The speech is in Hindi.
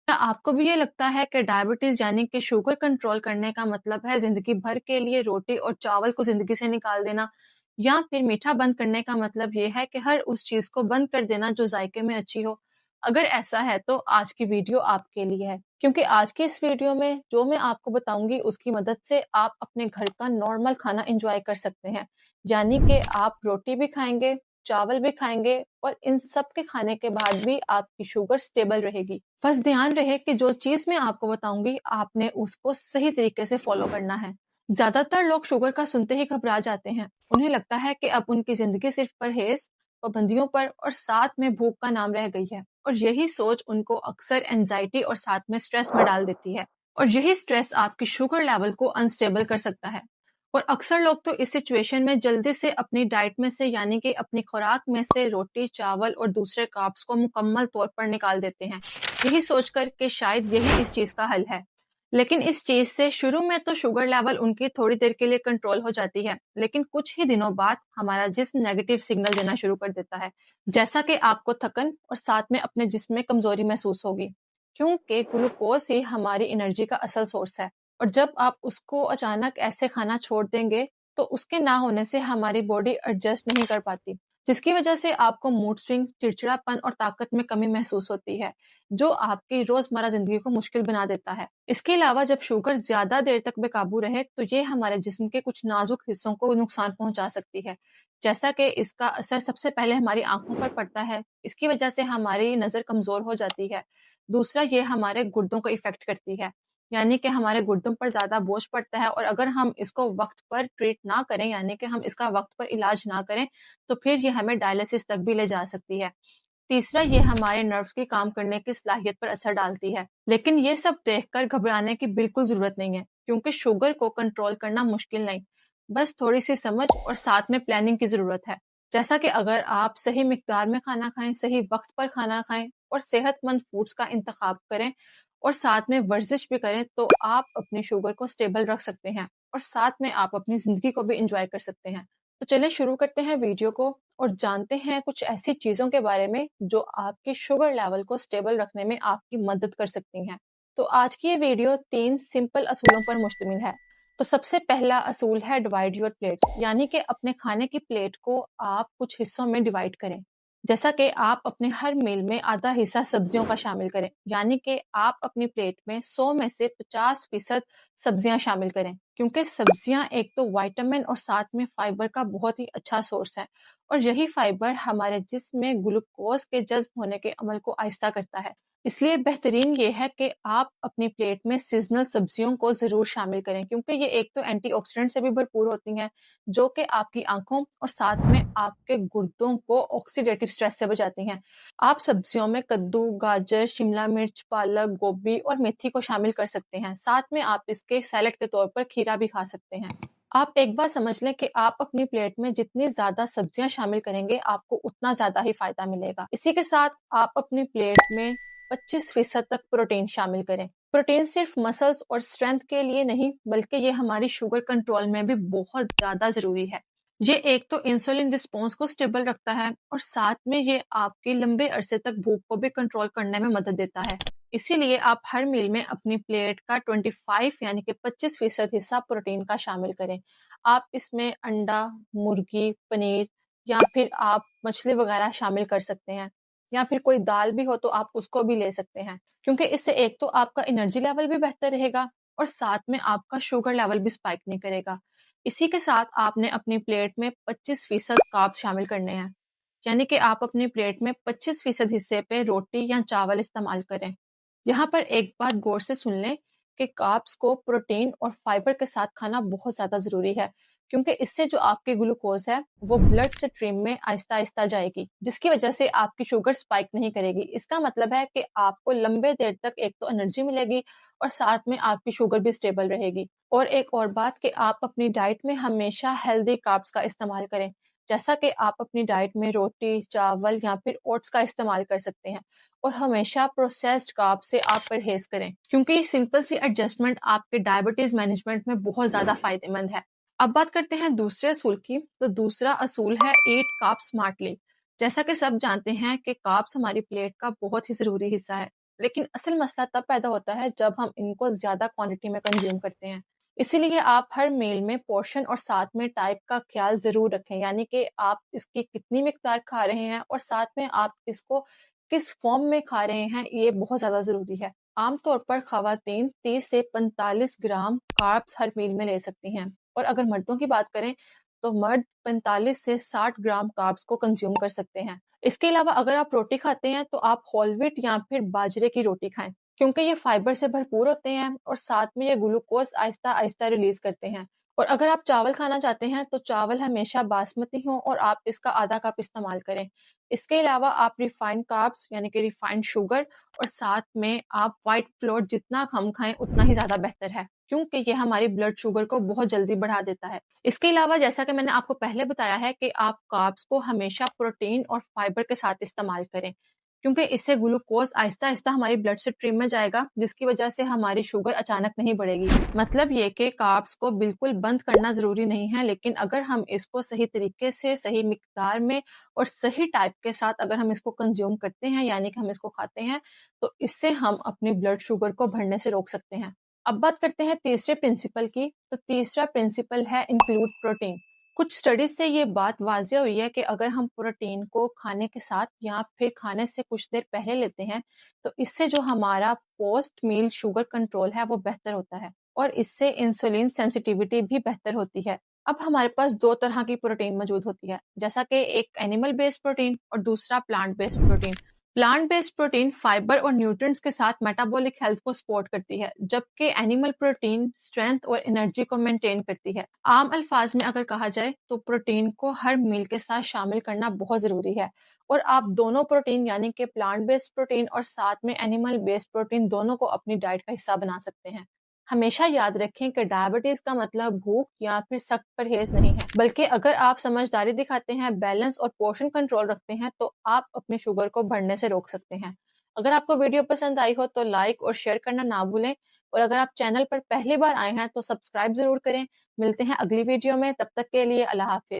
क्या आपको भी ये लगता है कि डायबिटीज यानी कि शुगर कंट्रोल करने का मतलब है जिंदगी भर के लिए रोटी और चावल को जिंदगी से निकाल देना, या फिर मीठा बंद करने का मतलब ये है कि हर उस चीज को बंद कर देना जो जायके में अच्छी हो? अगर ऐसा है तो आज की वीडियो आपके लिए है, क्योंकि आज की इस वीडियो में जो मैं आपको बताऊंगी उसकी मदद से आप अपने घर का नॉर्मल खाना एंजॉय कर सकते हैं। यानी कि आप रोटी भी खाएंगे, चावल भी खाएंगे, और इन सब के खाने के बाद भी आपकी शुगर स्टेबल रहेगी। बस ध्यान रहे कि जो चीज मैं आपको बताऊंगी आपने उसको सही तरीके से फॉलो करना है। ज्यादातर लोग शुगर का सुनते ही घबरा जाते हैं। उन्हें लगता है कि अब उनकी जिंदगी सिर्फ परहेज, पाबंदियों पर और साथ में भूख का नाम रह गई है, और यही सोच उनको अक्सर एंजाइटी और साथ में स्ट्रेस में डाल देती है। और यही स्ट्रेस आपकी शुगर लेवल को अनस्टेबल कर सकता है। और अक्सर लोग तो इस सिचुएशन में जल्दी से अपनी डाइट में से यानी कि अपनी खुराक में से रोटी, चावल और दूसरे कार्ब्स को मुकम्मल तौर पर निकाल देते हैं, यही सोचकर कि शायद यही इस चीज का हल है। लेकिन इस चीज से शुरू में तो शुगर लेवल उनकी थोड़ी देर के लिए कंट्रोल हो जाती है, लेकिन कुछ ही दिनों बाद हमारा जिस्म नेगेटिव सिग्नल देना शुरू कर देता है, जैसा कि आपको थकन और साथ में अपने जिस्म में कमजोरी महसूस होगी, क्योंकि ग्लूकोज ही हमारी एनर्जी का असल सोर्स है। और जब आप उसको अचानक ऐसे खाना छोड़ देंगे तो उसके ना होने से हमारी बॉडी एडजस्ट नहीं कर पाती, जिसकी वजह से आपको मूड स्विंग, चिड़चिड़ापन और ताकत में कमी महसूस होती है, जो आपकी रोजमर्रा जिंदगी को मुश्किल बना देता है। इसके अलावा जब शुगर ज्यादा देर तक बेकाबू रहे तो ये हमारे जिस्म के कुछ नाजुक हिस्सों को नुकसान पहुंचा सकती है, जैसा कि इसका असर सबसे पहले हमारी आंखों पर पड़ता है। इसकी वजह से हमारी नजर कमजोर हो जाती है। दूसरा, ये हमारे गुर्दों को इफेक्ट करती है, यानी कि हमारे गुर्दों पर ज्यादा बोझ पड़ता है, और अगर हम इसको वक्त पर ट्रीट ना करें यानी कि हम इसका वक्त पर इलाज ना करें तो फिर ये हमें डायलिसिस तक भी ले जा सकती है। तीसरा, ये हमारे नर्व्स की काम करने की सलाहियत पर असर डालती है। लेकिन ये सब देखकर घबराने की बिल्कुल जरूरत नहीं है, क्योंकि शुगर को कंट्रोल करना मुश्किल नहीं, बस थोड़ी सी समझ और साथ में प्लानिंग की जरूरत है। जैसा कि अगर आप सही मिकदार में खाना खाएं, सही वक्त पर खाना खाएं और सेहतमंद फूड्स का इंतखाब करें और साथ में वर्जिश भी करें, तो आप अपनी शुगर को स्टेबल रख सकते हैं और साथ में आप अपनी जिंदगी को भी इंजॉय कर सकते हैं। तो चलिए शुरू करते हैं वीडियो को और जानते हैं कुछ ऐसी चीजों के बारे में जो आपके शुगर लेवल को स्टेबल रखने में आपकी मदद कर सकती हैं। तो आज की ये वीडियो 3 सिंपल असूलों पर मुश्तमिल है। तो सबसे पहला असूल है डिवाइड योर प्लेट, यानी कि अपने खाने की प्लेट को आप कुछ हिस्सों में डिवाइड करें। जैसा कि आप अपने हर मील में आधा हिस्सा सब्जियों का शामिल करें, यानी कि आप अपनी प्लेट में 100 में से 50% सब्जियां शामिल करें, क्योंकि सब्जियां एक तो विटामिन और साथ में फाइबर का बहुत ही अच्छा सोर्स है, और यही फाइबर हमारे जिस्म में ग्लूकोज के जज्ब होने के अमल को आहिस्ता करता है। इसलिए बेहतरीन ये है कि आप अपनी प्लेट में सीजनल सब्जियों को जरूर शामिल करें, क्योंकि ये एक तो एंटीऑक्सीडेंट से भी भरपूर होती हैं, जो कि आपकी आंखों और साथ में आपके गुर्दों को ऑक्सीडेटिव स्ट्रेस से बचाती हैं। आप सब्जियों में कद्दू, गाजर, शिमला मिर्च, पालक, गोभी और मेथी को शामिल कर सकते हैं। साथ में आप इसके सैलेड के तौर पर खीरा भी खा सकते हैं। आप एक बार समझ लें कि आप अपनी प्लेट में जितनी ज्यादा सब्जियां शामिल करेंगे आपको उतना ज्यादा ही फायदा मिलेगा। इसी के साथ आप अपनी प्लेट में 25% तक प्रोटीन शामिल करें। प्रोटीन सिर्फ मसल्स और स्ट्रेंथ के लिए नहीं, बल्कि ये हमारी शुगर कंट्रोल में भी बहुत ज्यादा जरूरी है। ये एक तो इंसुलिन रिस्पॉन्स को स्टेबल रखता है और साथ में ये आपके लंबे अरसे तक भूख को भी कंट्रोल करने में मदद देता है। इसीलिए आप हर मील में अपनी प्लेट का 25 यानी कि 25% हिस्सा प्रोटीन का शामिल करें। आप इसमें अंडा, मुर्गी, पनीर या फिर आप मछली वगैरह शामिल कर सकते हैं, या फिर कोई दाल भी हो तो आप उसको भी ले सकते हैं, क्योंकि इससे एक तो आपका एनर्जी लेवल भी बेहतर रहेगा और साथ में आपका शुगर लेवल भी स्पाइक नहीं करेगा। इसी के साथ आपने अपनी प्लेट में 25% कार्ब शामिल करने हैं, यानी कि आप अपनी प्लेट में 25% हिस्से पे रोटी या चावल इस्तेमाल करें। यहाँ पर एक बात गौर से सुन लें कि कार्ब्स को प्रोटीन और फाइबर के साथ खाना बहुत ज्यादा जरूरी है, क्योंकि इससे जो आपकी ग्लूकोज है वो ब्लड स्ट्रीम में आहिस्ता आहिस्ता जाएगी, जिसकी वजह से आपकी शुगर स्पाइक नहीं करेगी। इसका मतलब है कि आपको लंबे देर तक एक तो एनर्जी मिलेगी और साथ में आपकी शुगर भी स्टेबल रहेगी। और एक और बात कि आप अपनी डाइट में हमेशा हेल्दी कार्ब्स का इस्तेमाल करें, जैसा कि आप अपनी डाइट में रोटी, चावल या फिर ओट्स का इस्तेमाल कर सकते हैं, और हमेशा प्रोसेस्ड कार्ब से आप परहेज करें, क्योंकि ये सिंपल सी एडजस्टमेंट आपके डायबिटीज मैनेजमेंट में बहुत ज्यादा फायदेमंद है। अब बात करते हैं दूसरे असूल की। तो दूसरा असूल है ईट कार्ब स्मार्टली। जैसा कि सब जानते हैं कि कार्ब्स हमारी प्लेट का बहुत ही जरूरी हिस्सा है, लेकिन असल मसला तब पैदा होता है जब हम इनको ज़्यादा क्वांटिटी में कंज्यूम करते हैं। इसीलिए आप हर मील में पोर्शन और साथ में टाइप का ख्याल ज़रूर रखें, यानी कि आप इसकी कितनी मिकदार खा रहे हैं और साथ में आप इसको किस फॉर्म में खा रहे हैं, ये बहुत ज़्यादा ज़रूरी है। आमतौर पर ख़वातीन 30 से 45 ग्राम कार्ब्स हर मील में ले सकती हैं और अगर मर्दों की बात करें तो मर्द 45 से 60 ग्राम कार्ब्स को कंज्यूम कर सकते हैं। इसके अलावा अगर आप रोटी खाते हैं तो आप होल व्हीट या फिर बाजरे की रोटी खाएं, क्योंकि ये फाइबर से भरपूर होते हैं और साथ में ये ग्लूकोज आहिस्ता आहिस्ता रिलीज करते हैं। और अगर आप चावल खाना चाहते हैं तो चावल हमेशा बासमती हो और आप इसका आधा कप इस्तेमाल करें। इसके अलावा आप रिफाइंड कार्ब्स यानी कि रिफाइंड शुगर और साथ में आप व्हाइट फ्लोर जितना कम खाएं उतना ही ज्यादा बेहतर है, क्योंकि ये हमारी ब्लड शुगर को बहुत जल्दी बढ़ा देता है। इसके अलावा जैसा कि मैंने आपको पहले बताया है कि आप कार्ब्स को हमेशा प्रोटीन और फाइबर के साथ इस्तेमाल करें, क्योंकि इससे ग्लूकोज आहिस्ता आहिस्ता हमारी ब्लड स्ट्रीम में जाएगा, जिसकी वजह से हमारी शुगर अचानक नहीं बढ़ेगी। मतलब ये कि कार्ब्स को बिल्कुल बंद करना जरूरी नहीं है, लेकिन अगर हम इसको सही तरीके से, सही मिकदार में और सही टाइप के साथ अगर हम इसको कंज्यूम करते हैं, यानी कि हम इसको खाते हैं, तो इससे हम अपनी ब्लड शुगर को बढ़ने से रोक सकते हैं। अब बात करते हैं तीसरे प्रिंसिपल की। तो तीसरा प्रिंसिपल है इंक्लूड प्रोटीन। कुछ स्टडीज से ये बात वाज़ेह हुई है कि अगर हम प्रोटीन को खाने के साथ या फिर खाने से कुछ देर पहले लेते हैं तो इससे जो हमारा पोस्ट मील शुगर कंट्रोल है वो बेहतर होता है और इससे इंसुलिन सेंसिटिविटी भी बेहतर होती है। अब हमारे पास दो तरह की प्रोटीन मौजूद होती है, जैसा कि एक एनिमल बेस्ड प्रोटीन और दूसरा plant based protein. Plant based protein fibre और न्यूट्रिएंट्स के साथ मेटाबॉलिक हेल्थ को सपोर्ट करती है, जबकि एनिमल प्रोटीन स्ट्रेंथ और एनर्जी को मेंटेन करती है। आम अल्फाज में अगर कहा जाए तो प्रोटीन को हर मील के साथ शामिल करना बहुत जरूरी है और आप दोनों प्रोटीन यानी कि प्लांट बेस्ड प्रोटीन और साथ में एनिमल बेस्ड प्रोटीन दोनों को अपनी डाइट का हिस्सा बना सकते हैं। हमेशा याद रखें कि डायबिटीज का मतलब भूख या फिर सख्त परहेज नहीं है, बल्कि अगर आप समझदारी दिखाते हैं, बैलेंस और पोर्शन कंट्रोल रखते हैं तो आप अपनी शुगर को बढ़ने से रोक सकते हैं। अगर आपको वीडियो पसंद आई हो तो लाइक और शेयर करना ना भूलें और अगर आप चैनल पर पहली बार आए हैं तो सब्सक्राइब जरूर करें। मिलते हैं अगली वीडियो में, तब तक के लिए अल्लाह हाफिज।